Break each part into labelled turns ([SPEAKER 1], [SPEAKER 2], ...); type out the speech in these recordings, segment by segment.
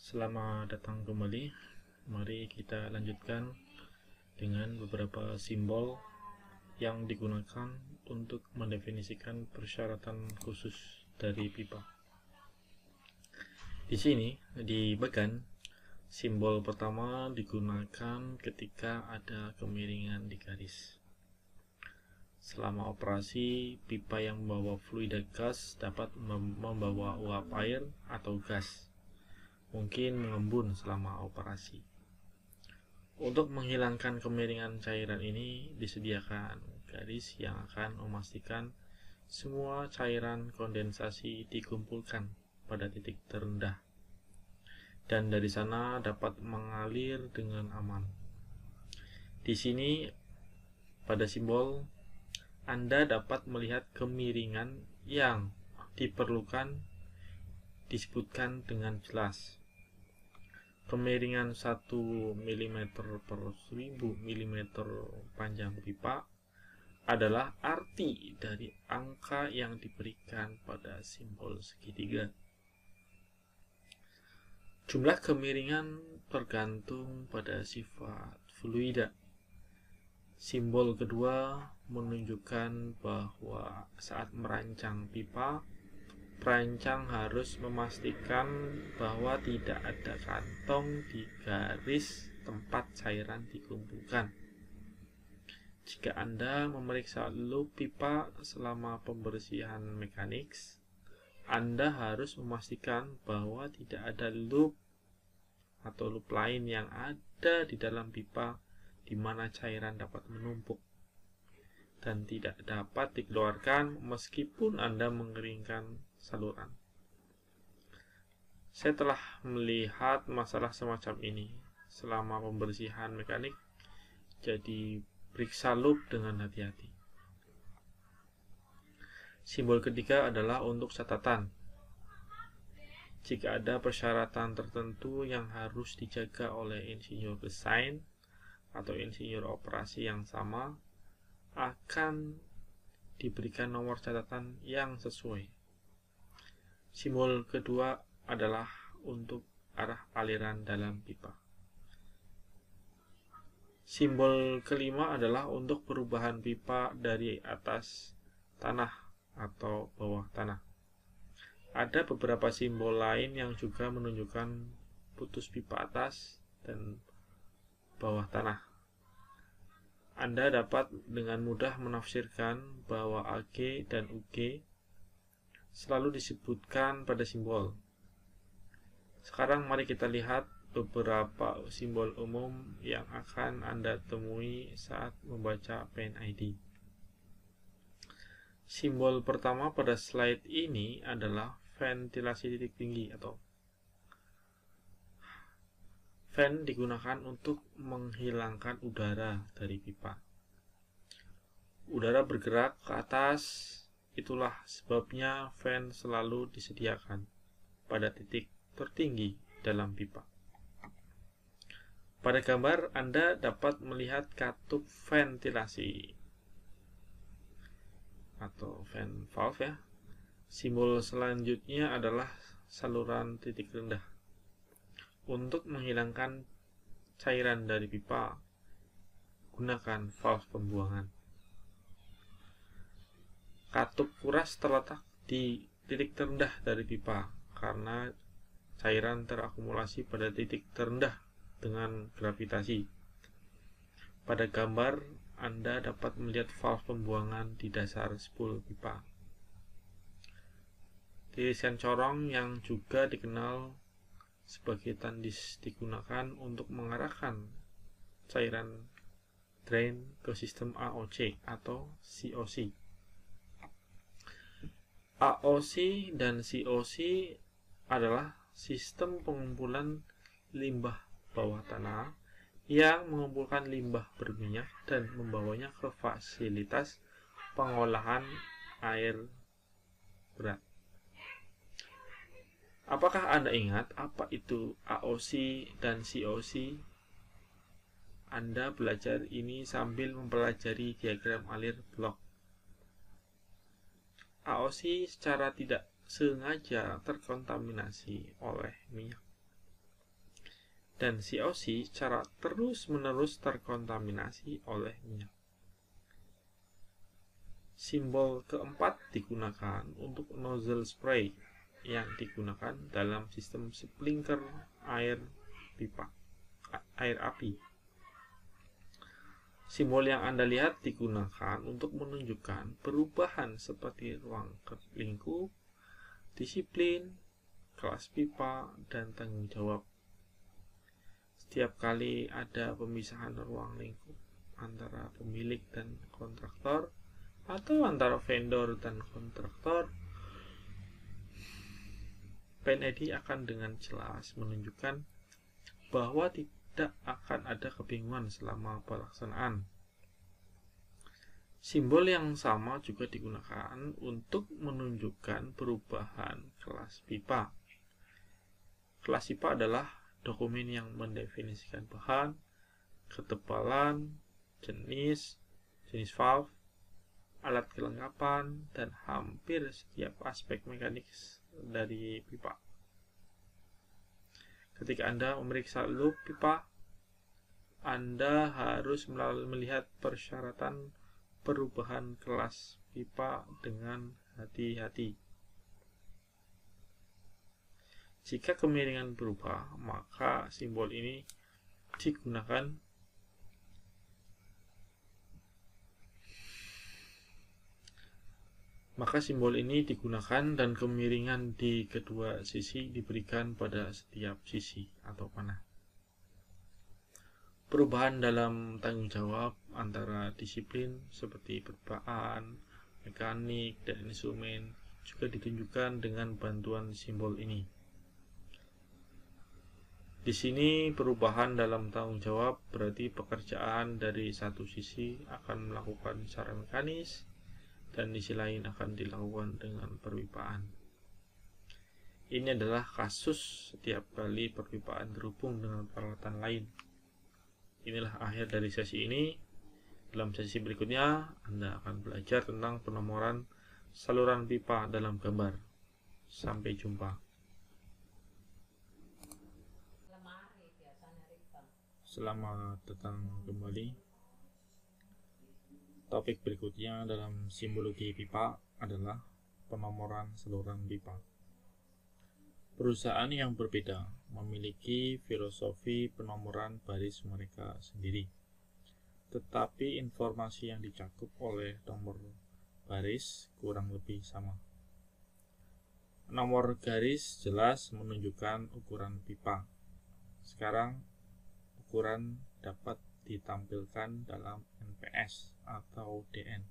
[SPEAKER 1] Selamat datang kembali. Mari kita lanjutkan dengan beberapa simbol yang digunakan untuk mendefinisikan persyaratan khusus dari pipa. Di sini dibagikan simbol pertama digunakan ketika ada kemiringan di garis. Selama operasi, pipa yang membawa fluida gas dapat membawa uap air atau gas, mungkin mengembun selama operasi. Untuk menghilangkan kemiringan cairan ini disediakan garis yang akan memastikan semua cairan kondensasi dikumpulkan pada titik terendah dan dari sana dapat mengalir dengan aman. Di sini pada simbol Anda dapat melihat kemiringan yang diperlukan disebutkan dengan jelas. Kemiringan 1 mm per 1000 mm panjang pipa adalah arti dari angka yang diberikan pada simbol segitiga. Jumlah kemiringan tergantung pada sifat fluida. Simbol kedua menunjukkan bahwa saat merancang pipa, perancang harus memastikan bahwa tidak ada kantong di garis tempat cairan dikumpulkan. Jika Anda memeriksa loop pipa selama pembersihan mekanik, Anda harus memastikan bahwa tidak ada loop atau loop lain yang ada di dalam pipa di mana cairan dapat menumpuk dan tidak dapat dikeluarkan meskipun Anda mengeringkan saluran. Saya telah melihat masalah semacam ini selama pembersihan mekanik, jadi periksa loop dengan hati-hati. Simbol ketiga adalah untuk catatan. Jika ada persyaratan tertentu yang harus dijaga oleh insinyur desain atau insinyur operasi yang sama, akan diberikan nomor catatan yang sesuai. Simbol kedua adalah untuk arah aliran dalam pipa. Simbol kelima adalah untuk perubahan pipa dari atas tanah atau bawah tanah. Ada beberapa simbol lain yang juga menunjukkan putus pipa atas dan bawah tanah. Anda dapat dengan mudah menafsirkan bahwa AG dan UG selalu disebutkan pada simbol. Sekarang mari kita lihat beberapa simbol umum yang akan Anda temui saat membaca PNID. Simbol pertama pada slide ini adalah ventilasi titik tinggi atau fan digunakan untuk menghilangkan udara dari pipa. Udara bergerak ke atas, itulah sebabnya fan selalu disediakan pada titik tertinggi dalam pipa. Pada gambar Anda dapat melihat katup ventilasi atau fan valve ya. Simbol selanjutnya adalah saluran titik rendah. Untuk menghilangkan cairan dari pipa, gunakan valve pembuangan. Katup kuras terletak di titik terendah dari pipa karena cairan terakumulasi pada titik terendah dengan gravitasi. Pada gambar, Anda dapat melihat valve pembuangan di dasar spool pipa. Tirisan corong yang juga dikenal sebagai tandis digunakan untuk mengarahkan cairan drain ke sistem AOC atau COC. AOC dan COC adalah sistem pengumpulan limbah bawah tanah yang mengumpulkan limbah berminyak dan membawanya ke fasilitas pengolahan air berat. Apakah Anda ingat apa itu AOC dan COC? Anda belajar ini sambil mempelajari diagram alir blok. AOC secara tidak sengaja terkontaminasi oleh minyak. dan COC secara terus-menerus terkontaminasi oleh minyak. Simbol keempat digunakan untuk nozzle spray yang digunakan dalam sistem sprinkler air api. Simbol yang Anda lihat digunakan untuk menunjukkan perubahan seperti ruang lingkup, disiplin, kelas pipa, dan tanggung jawab. Setiap kali ada pemisahan ruang lingkup antara pemilik dan kontraktor, atau antara vendor dan kontraktor, PNED akan dengan jelas menunjukkan bahwa tidak akan ada kebingungan selama pelaksanaan. Simbol yang sama juga digunakan untuk menunjukkan perubahan kelas pipa. Kelas pipa adalah dokumen yang mendefinisikan bahan, ketebalan, jenis valve, alat kelengkapan, dan hampir setiap aspek mekanik dari pipa. Ketika Anda memeriksa loop pipa, Anda harus melihat persyaratan perubahan kelas pipa dengan hati-hati. Jika kemiringan berubah, maka simbol ini digunakan dan kemiringan di kedua sisi diberikan pada setiap sisi atau panah. Perubahan dalam tanggung jawab antara disiplin seperti perpaan, mekanik, dan instrumen juga ditunjukkan dengan bantuan simbol ini. Di sini perubahan dalam tanggung jawab berarti pekerjaan dari satu sisi akan melakukan secara mekanis, dan di sisi lain akan dilakukan dengan perpipaan. Ini adalah kasus setiap kali perpipaan terhubung dengan peralatan lain. Inilah akhir dari sesi ini. Dalam sesi berikutnya, Anda akan belajar tentang penomoran saluran pipa dalam gambar. Sampai jumpa. Selamat datang kembali. Topik berikutnya dalam simbologi pipa adalah penomoran saluran pipa. Perusahaan yang berbeda memiliki filosofi penomoran baris mereka sendiri, tetapi informasi yang dicakup oleh nomor baris kurang lebih sama. Nomor garis jelas menunjukkan ukuran pipa. Sekarang, ukuran dapat ditampilkan dalam NPS atau DN.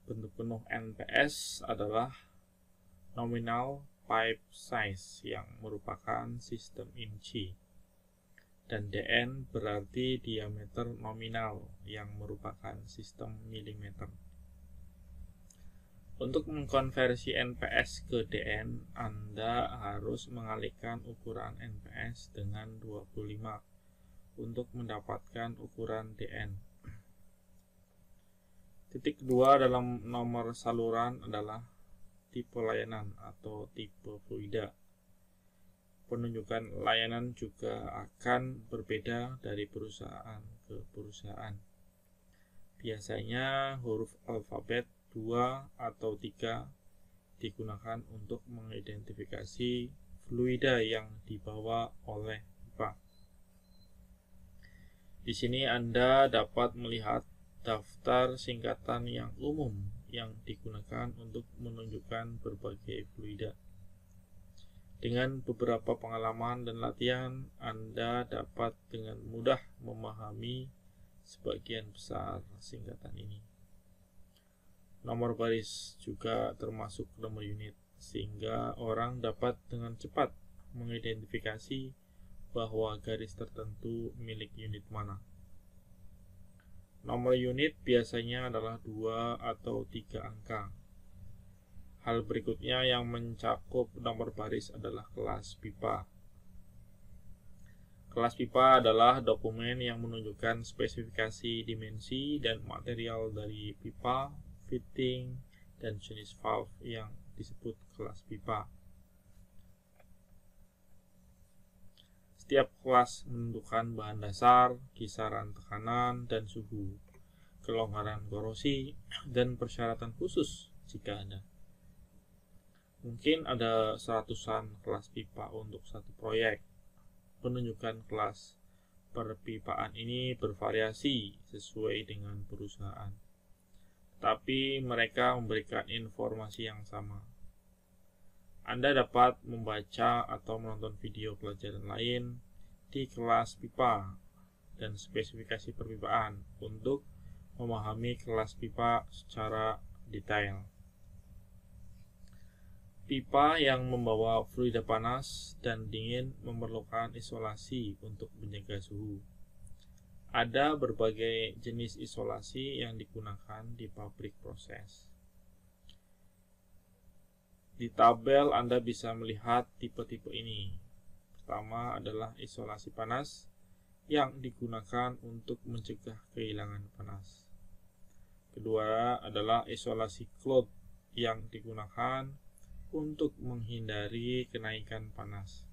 [SPEAKER 1] Bentuk penuh NPS adalah nominal pipe size yang merupakan sistem inci, dan DN berarti diameter nominal yang merupakan sistem milimeter. Untuk mengkonversi NPS ke DN, Anda harus mengalihkan ukuran NPS dengan 25 untuk mendapatkan ukuran DN. Titik 2 dalam nomor saluran adalah tipe layanan atau tipe fluida. Penunjukan layanan juga akan berbeda dari perusahaan ke perusahaan. Biasanya huruf alfabet 2 atau 3 digunakan untuk mengidentifikasi fluida yang dibawa oleh pipa. Di sini Anda dapat melihat daftar singkatan yang umum yang digunakan untuk menunjukkan berbagai fluida. Dengan beberapa pengalaman dan latihan, Anda dapat dengan mudah memahami sebagian besar singkatan ini. Nomor baris juga termasuk nomor unit, sehingga orang dapat dengan cepat mengidentifikasi bahwa garis tertentu milik unit mana. Nomor unit biasanya adalah 2 atau 3 angka. Hal berikutnya yang mencakup nomor baris adalah kelas pipa. Kelas pipa adalah dokumen yang menunjukkan spesifikasi dimensi dan material dari pipa, fitting, dan jenis valve yang disebut kelas pipa. Setiap kelas menentukan bahan dasar, kisaran tekanan dan suhu, kelonggaran korosi, dan persyaratan khusus jika ada. Mungkin ada seratusan kelas pipa untuk satu proyek. Penunjukan kelas perpipaan ini bervariasi sesuai dengan perusahaan, tapi mereka memberikan informasi yang sama. Anda dapat membaca atau menonton video pelajaran lain di kelas pipa dan spesifikasi perpipaan untuk memahami kelas pipa secara detail. Pipa yang membawa fluida panas dan dingin memerlukan isolasi untuk menjaga suhu. Ada berbagai jenis isolasi yang digunakan di pabrik proses. Di tabel Anda bisa melihat tipe-tipe ini. Pertama adalah isolasi panas yang digunakan untuk mencegah kehilangan panas. Kedua adalah isolasi cloth yang digunakan untuk menghindari kenaikan panas.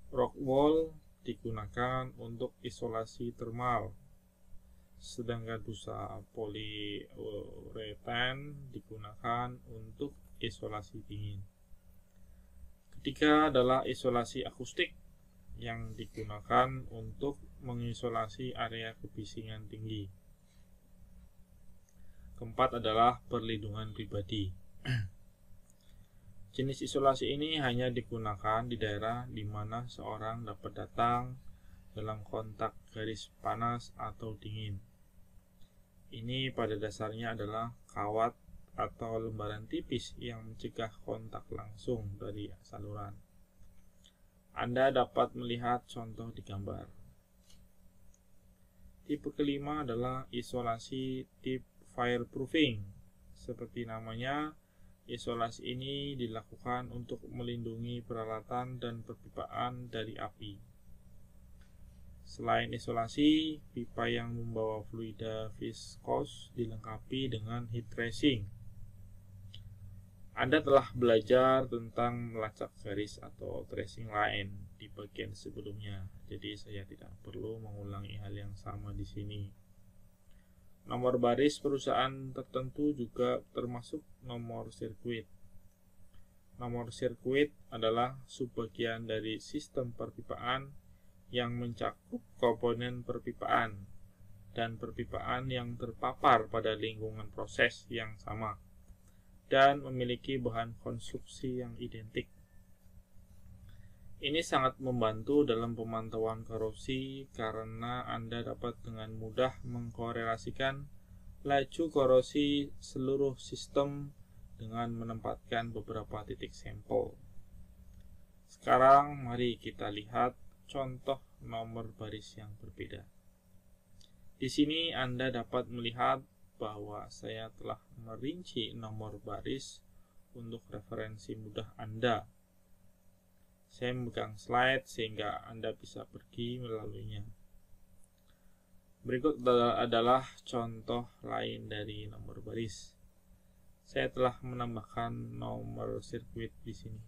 [SPEAKER 1] Rock wool digunakan untuk isolasi termal, sedangkan busa poliuretan digunakan untuk isolasi dingin. Ketiga adalah isolasi akustik yang digunakan untuk mengisolasi area kebisingan tinggi. Keempat adalah perlindungan pribadi. Jenis isolasi ini hanya digunakan di daerah di mana seorang dapat datang dalam kontak garis panas atau dingin. Ini pada dasarnya adalah kawat atau lembaran tipis yang mencegah kontak langsung dari saluran. Anda dapat melihat contoh di gambar. Tipe kelima adalah isolasi tip fireproofing. Seperti namanya, isolasi ini dilakukan untuk melindungi peralatan dan perpipaan dari api. Selain isolasi, pipa yang membawa fluida viskos dilengkapi dengan heat tracing. Anda telah belajar tentang melacak garis atau tracing line di bagian sebelumnya, jadi saya tidak perlu mengulangi hal yang sama di sini. Nomor baris perusahaan tertentu juga termasuk nomor sirkuit. Nomor sirkuit adalah subbagian dari sistem perpipaan yang mencakup komponen perpipaan dan perpipaan yang terpapar pada lingkungan proses yang sama dan memiliki bahan konstruksi yang identik. Ini sangat membantu dalam pemantauan korosi karena Anda dapat dengan mudah mengkorelasikan laju korosi seluruh sistem dengan menempatkan beberapa titik sampel. Sekarang mari kita lihat contoh nomor baris yang berbeda. Di sini Anda dapat melihat bahwa saya telah merinci nomor baris untuk referensi mudah Anda. Saya memegang slide sehingga Anda bisa pergi melaluinya. Berikut adalah contoh lain dari nomor baris. Saya telah menambahkan nomor sirkuit di sini.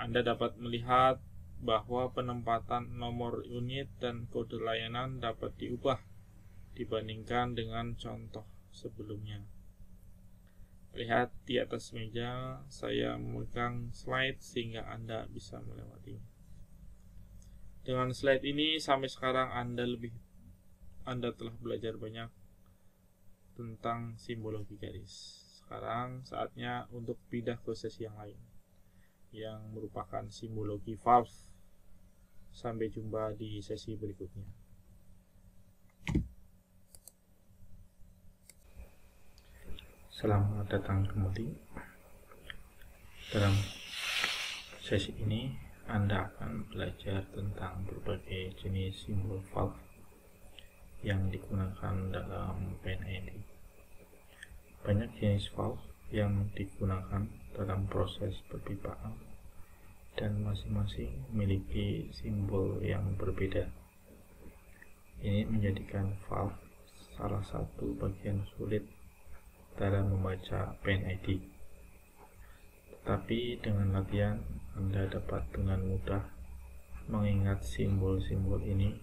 [SPEAKER 1] Anda dapat melihat bahwa penempatan nomor unit dan kode layanan dapat diubah dibandingkan dengan contoh sebelumnya. Lihat di atas meja, saya memegang slide sehingga Anda bisa melewatinya. Dengan slide ini sampai sekarang Anda telah belajar banyak tentang simbologi garis. Sekarang saatnya untuk pindah ke sesi yang lain, yang merupakan simbologi valve. Sampai jumpa di sesi berikutnya. Selamat datang kembali. Dalam sesi ini Anda akan belajar tentang berbagai jenis simbol valve yang digunakan dalam PNID. Banyak jenis valve yang digunakan dalam proses perpipaan dan masing-masing memiliki simbol yang berbeda. Ini menjadikan valve salah satu bagian sulit dalam membaca PNID. Tetapi dengan latihan Anda dapat dengan mudah mengingat simbol-simbol ini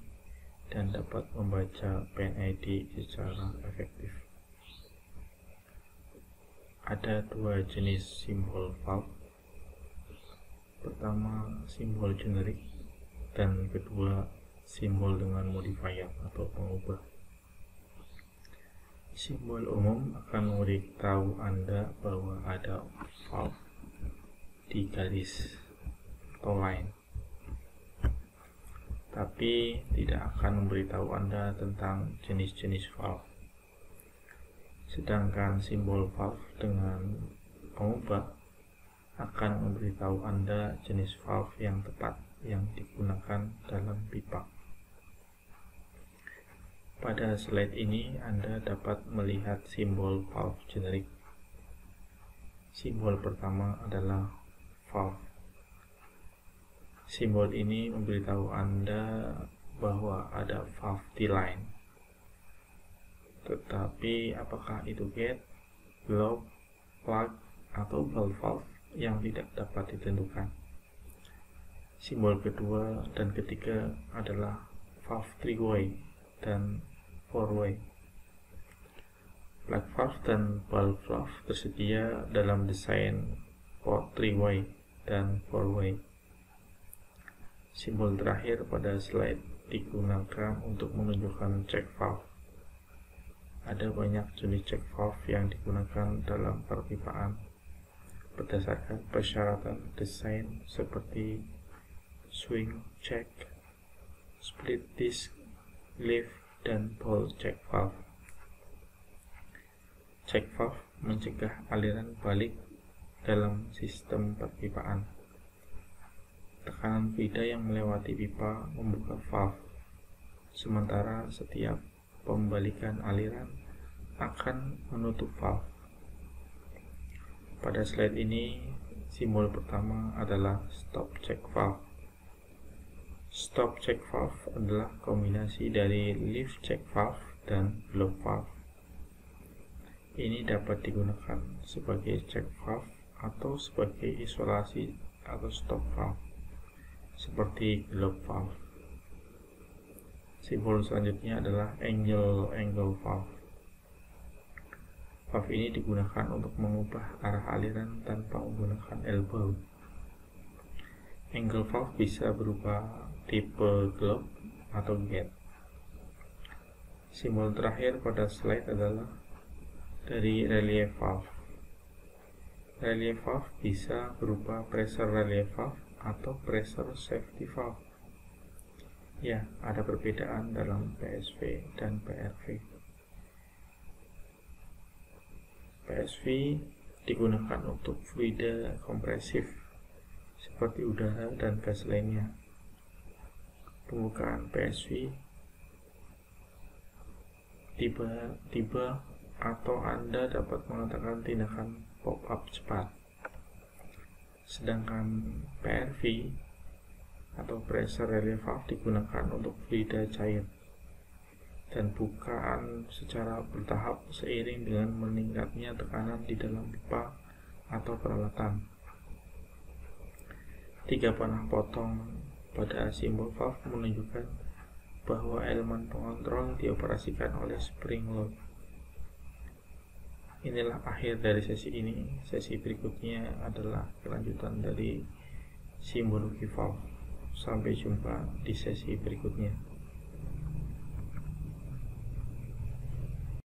[SPEAKER 1] dan dapat membaca PNID secara efektif. Ada dua jenis simbol valve. Pertama, simbol generik, dan kedua, simbol dengan modifier atau pengubah. Simbol umum akan memberitahu Anda bahwa ada valve di garis atau line, tapi tidak akan memberitahu Anda tentang jenis-jenis valve. Sedangkan simbol valve dengan pengubah akan memberitahu Anda jenis valve yang tepat yang digunakan dalam pipa. Pada slide ini Anda dapat melihat simbol valve generik. Simbol pertama adalah valve. Simbol ini memberitahu Anda bahwa ada valve di line. Tetapi apakah itu gate, globe, plug, atau valve yang tidak dapat ditentukan. Simbol kedua dan ketiga adalah valve 3-way dan 4-way. Plug valve dan valve tersedia dalam desain port 3-way dan 4-way. Simbol terakhir pada slide digunakan untuk menunjukkan check valve. Ada banyak jenis check valve yang digunakan dalam perpipaan berdasarkan persyaratan desain seperti swing check, split disc, lift, dan ball check valve. Check valve mencegah aliran balik dalam sistem perpipaan. Tekanan fluida yang melewati pipa membuka valve, sementara setiap pembalikan aliran akan menutup valve. Pada slide ini, simbol pertama adalah stop check valve. Stop check valve adalah kombinasi dari lift check valve dan globe valve. Ini dapat digunakan sebagai check valve atau sebagai isolasi atau stop valve, seperti globe valve. Simbol selanjutnya adalah angle valve. Valve ini digunakan untuk mengubah arah aliran tanpa menggunakan elbow. Angle valve bisa berupa tipe globe atau gate. Simbol terakhir pada slide adalah dari relief valve. Relief valve bisa berupa pressure relief valve atau pressure safety valve. Ya, ada perbedaan dalam PSV dan PRV. PSV digunakan untuk fluida kompresif seperti udara dan gas lainnya. Pembukaan PSV tiba-tiba atau Anda dapat mengatakan tindakan pop-up cepat. Sedangkan PRV atau pressure relief valve digunakan untuk fluida cair dan bukaan secara bertahap seiring dengan meningkatnya tekanan di dalam pipa atau peralatan. 3 panah potong pada simbol valve menunjukkan bahwa elemen pengontrol dioperasikan oleh spring load. Inilah akhir dari sesi ini. Sesi berikutnya adalah kelanjutan dari simbologi valve. Sampai jumpa di sesi berikutnya.